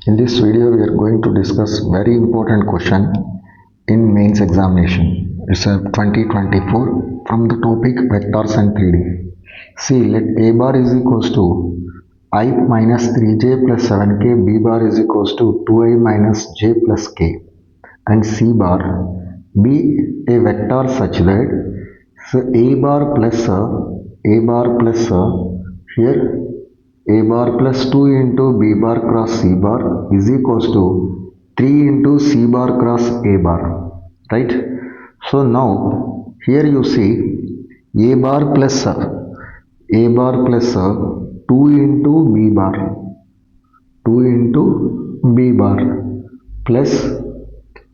In this video, we are going to discuss very important question in mains examination. It's a 2024 from the topic vectors and 3D. See, let a bar is equals to I minus 3j plus 7k, b bar is equals to 2i minus j plus k, and c bar be a vector such that a bar plus here a bar plus 2 into b bar cross c bar is equals to 3 into c bar cross a bar, right? So now here you see a bar plus 2 into b bar plus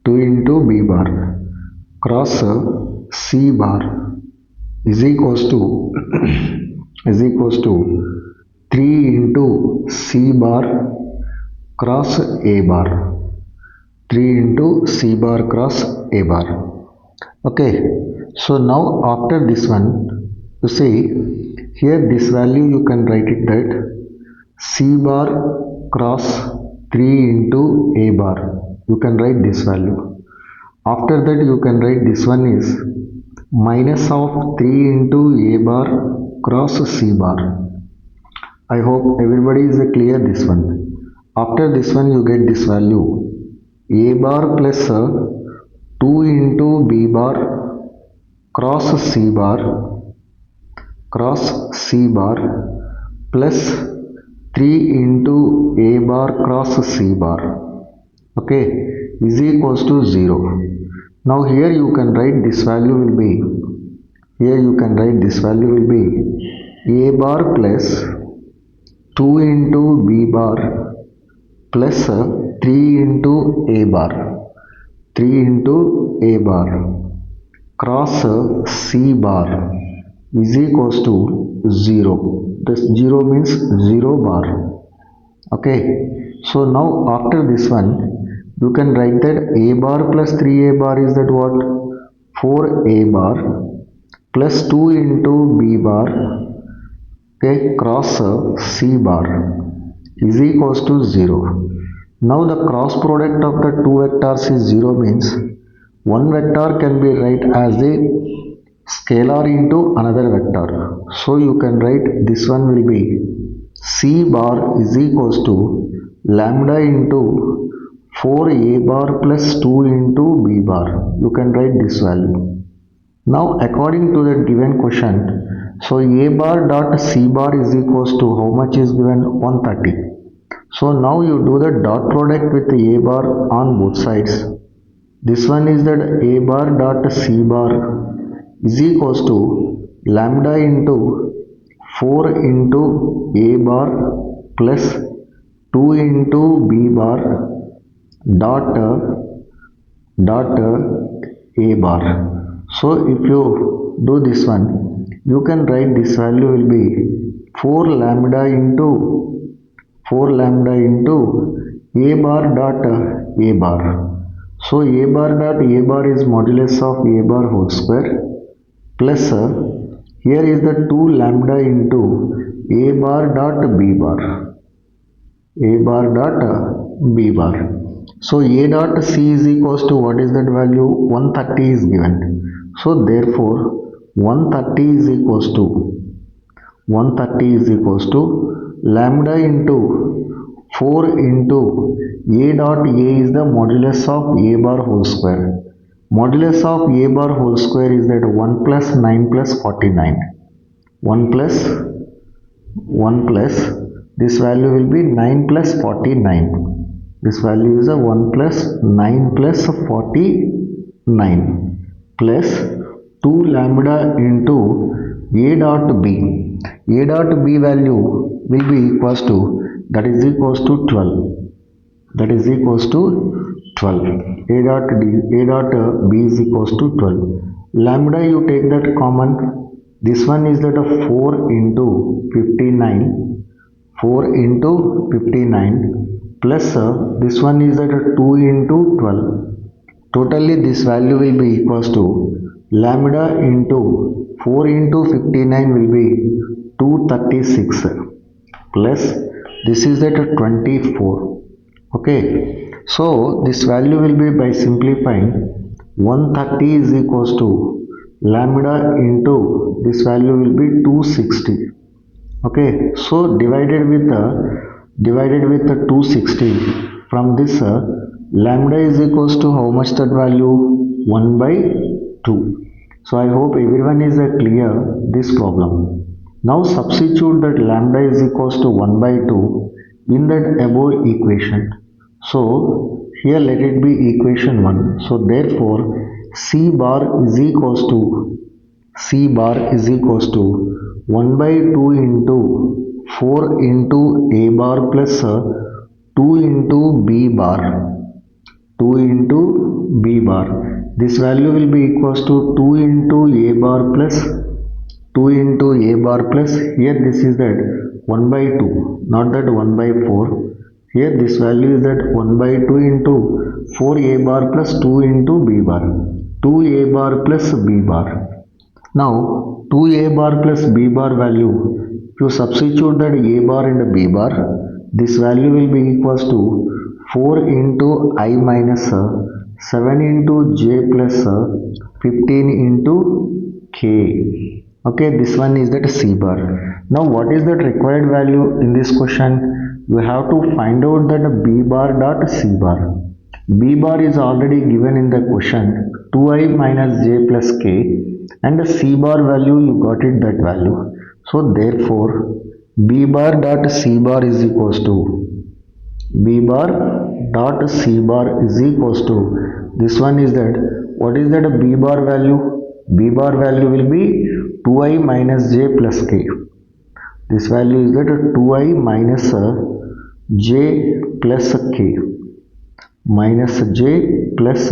2 into b bar cross c bar is equals to 3 into c bar cross a bar, 3 into c bar cross a bar. Okay, so now after this one, you see here this value you can write it that c bar cross 3 into a bar, you can write this value. After that you can write this one is minus of 3 into a bar cross c bar. I hope everybody is clear this one. After this one you get this value a bar plus 2 into b bar cross c bar plus 3 into a bar cross c bar, okay, is equals to 0. Now here you can write this value will be a bar plus 2 into b bar plus 3 into a bar cross c bar is equals to 0. This 0 means 0 bar. Okay, so now after this one you can write that a bar plus 3a bar is that what? 4a bar plus 2 into b bar, okay, cross c bar is equals to 0. Now the cross product of the two vectors is 0 means one vector can be write as a scalar into another vector. So you can write this one will be c bar is equals to lambda into 4a bar plus 2 into b bar. You can write this value. Now according to the given question, so a bar dot c bar is equals to how much is given? 130. So now you do the dot product with a bar on both sides. This one is that a bar dot c bar is equals to lambda into 4 into a bar plus 2 into b bar dot a bar. So if you do this one, you can write this value will be 4 lambda into a bar dot a bar. So a bar dot a bar is modulus of a bar whole square plus here is the 2 lambda into a bar dot b bar. So a dot c is equals to what is that value? 130 is given. So therefore 130 is equals to lambda into 4 into a dot a is the modulus of a bar whole square. Modulus of a bar whole square is that 1 plus 9 plus 49. 1 plus this value will be 9 plus 49. This value is a 1 plus 9 plus 49 plus 2 lambda into a dot b. A dot b value will be equals to, that is equals to 12. A dot b is equals to 12. Lambda you take that common. This one is that of 4 into 59 plus this one is that 2 into 12. Totally this value will be equals to lambda into 4 into 59 will be 236 plus this is at 24 Okay, so this value will be, by simplifying, 130 is equals to lambda into this value will be 260. Okay, so divided with the 260, from this lambda is equals to how much, that value 1 by 2. So I hope everyone is clear this problem. Now substitute that lambda is equals to 1 by 2 in that above equation. So here let it be equation 1. So therefore C bar is equals to 1 by 2 into 4 into A bar plus 2 into B bar. 2 into B bar. This value will be equals to 2 into A bar plus 2 into A bar plus, here this is that 1 by 2, not that 1 by 4. Here this value is that 1 by 2 into 4A bar plus 2 into B bar. 2A bar plus B bar. Now 2A bar plus B bar value, if you substitute that A bar and B bar, this value will be equals to 4 into I minus 7 into J plus 15 into K. Okay, this one is that C bar. Now what is that required value in this question? You have to find out that B bar dot C bar. B bar is already given in the question, 2I minus J plus K, and the C bar value you got it, that value. So therefore B bar dot C bar is equals to B bar dot C bar is equals to, this one is that, what is that B bar value? B bar value will be 2I minus J plus K. This value is that 2I minus J plus K, minus J plus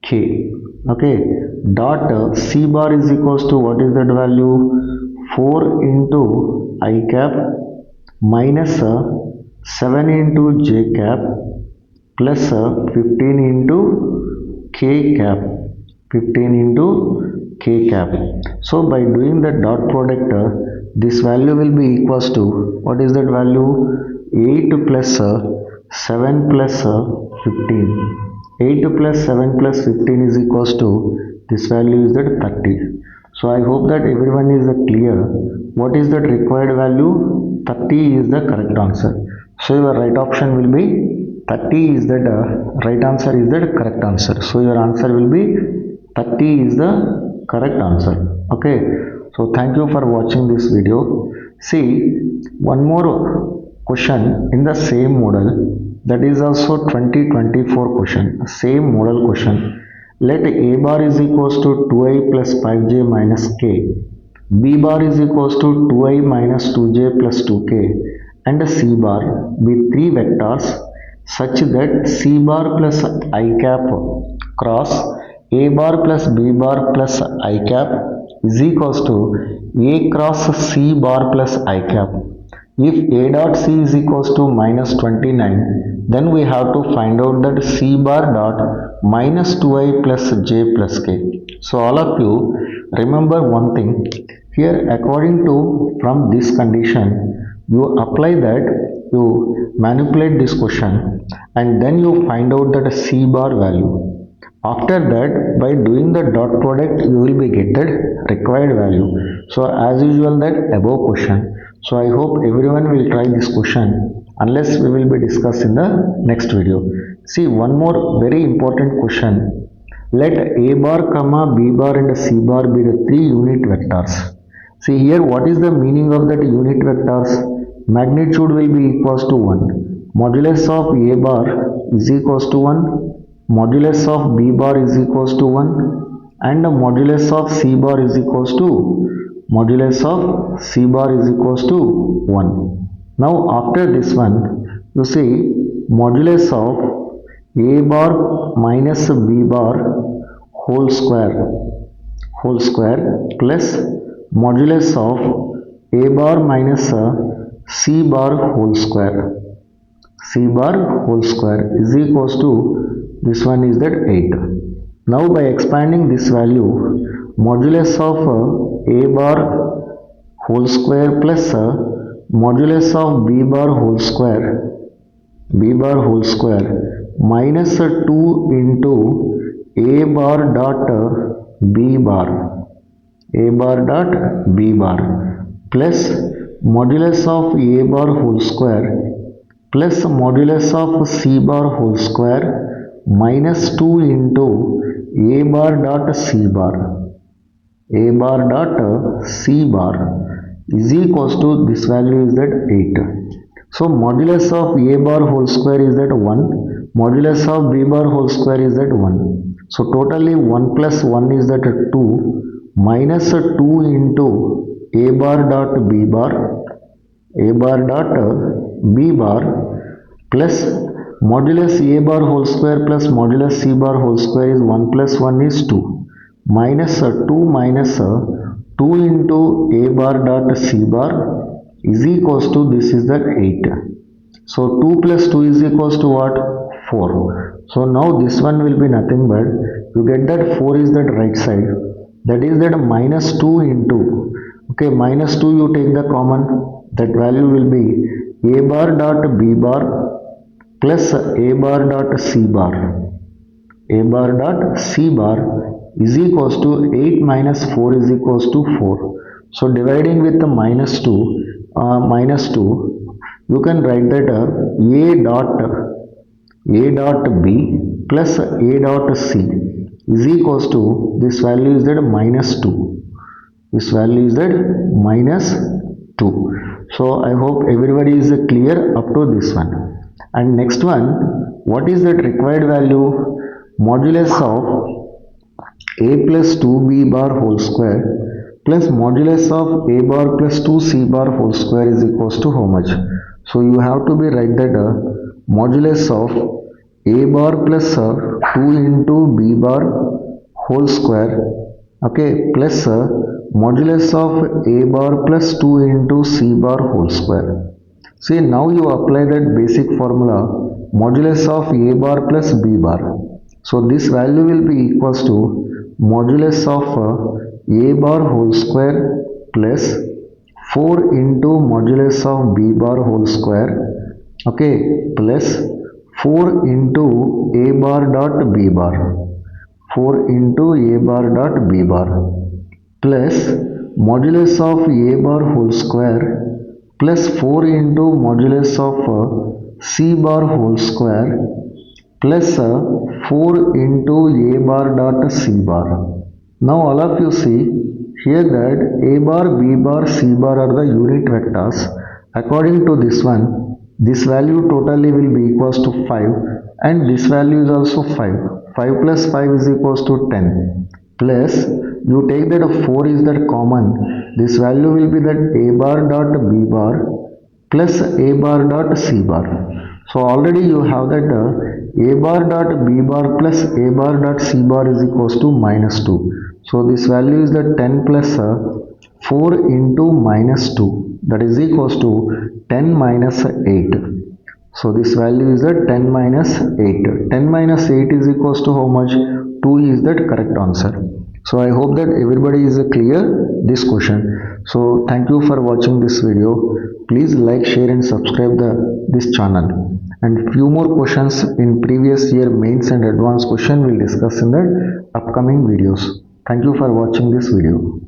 K. Okay, dot C bar is equals to, what is that value? 4 into I cap minus 7 into J cap plus 15 into K cap. 15 into K cap. So by doing the dot product, this value will be equals to, what is that value? 8 plus 7 plus 15. 8 plus 7 plus 15 is equals to, this value is that 30. So I hope that everyone is clear. What is that required value? 30 is the correct answer. So your right option will be 30 is that right answer is that correct answer. So your answer will be 30 is the correct answer. Okay, so thank you for watching this video. See one more question in the same model, that is also 2024 question, same model question. Let A bar is equals to 2I plus 5J minus K, B bar is equals to 2I minus 2J plus 2K, and C bar be three vectors such that C bar plus I cap cross A bar plus B bar plus I cap is equals to A cross C bar plus I cap. If A dot C is equals to minus 29, then we have to find out that C bar dot minus 2I plus J plus K. So all of you remember one thing, here according to from this condition, you apply that, you manipulate this question, and then you find out that C bar value. After that, by doing the dot product, you will be getted required value. So as usual, that above question. So I hope everyone will try this question, unless we will be discussed in the next video. See one more very important question. Let A bar comma B bar and C bar be the three unit vectors. See here, what is the meaning of that unit vectors? Magnitude will be equals to 1. Modulus of A bar is equals to 1. Modulus of B bar is equals to 1, and the modulus of C bar is equals to, modulus of C bar is equals to 1. Now after this one, you see modulus of A bar minus B bar whole square plus modulus of A bar minus C bar whole square. C bar whole square is equals to, this one is that 8. Now by expanding this value, modulus of A bar whole square plus modulus of B bar whole square b bar whole square minus 2 into a bar dot b bar, a bar dot b bar plus modulus of a bar whole square plus modulus of c bar whole square minus 2 into a bar dot c bar, a bar dot c bar is equals to, this value is that 8. So modulus of a bar whole square is that 1, modulus of b bar whole square is that 1. So totally 1 plus 1 is that 2 minus 2 into a bar dot b bar, a bar dot b bar plus modulus a bar whole square plus modulus c bar whole square is 1 plus 1 is 2 minus 2 minus 2 into a bar dot c bar is equals to, this is that 8. So 2 plus 2 is equals to what? 4. So now this one will be nothing but, you get that 4 is that right side, that is that minus 2 into, okay, minus 2 you take the common, that value will be a bar dot b bar plus a bar dot c bar, a bar dot c bar is equals to 8 minus 4 is equals to 4. So dividing with the minus 2, you can write that a dot b plus a dot c is equals to, this value is that minus 2, this value is that minus 2. So I hope everybody is clear up to this one. And next one, what is that required value? Modulus of a plus 2b bar whole square plus modulus of a bar plus 2c bar whole square is equals to how much? So you have to be write that modulus of a bar plus 2 into b bar whole square, okay, plus modulus of a bar plus 2 into c bar whole square. See, now you apply that basic formula, modulus of a bar plus b bar. So this value will be equals to modulus of a bar whole square plus 4 into modulus of b bar whole square, okay, plus 4 into a bar dot b bar, 4 into a bar dot b bar plus modulus of a bar whole square plus 4 into modulus of c bar whole square plus 4 into a bar dot c bar. Now all of you see here that a bar, b bar, c bar are the unit vectors. According to this one, this value totally will be equals to 5 and this value is also 5. 5 plus 5 is equals to 10 plus you take that 4 is that common, this value will be that a bar dot b bar plus a bar dot c bar. So already you have that a bar dot b bar plus a bar dot c bar is equals to minus 2. So this value is that 10 plus 4 into minus 2, that is equals to 10 minus 8. So this value is that 10 minus 8. 10 minus 8 is equals to how much? 2 is that correct answer. So I hope that everybody is clear this question. So thank you for watching this video. Please like, share and subscribe this channel. And few more questions in previous year mains and advanced question we'll discuss in the upcoming videos. Thank you for watching this video.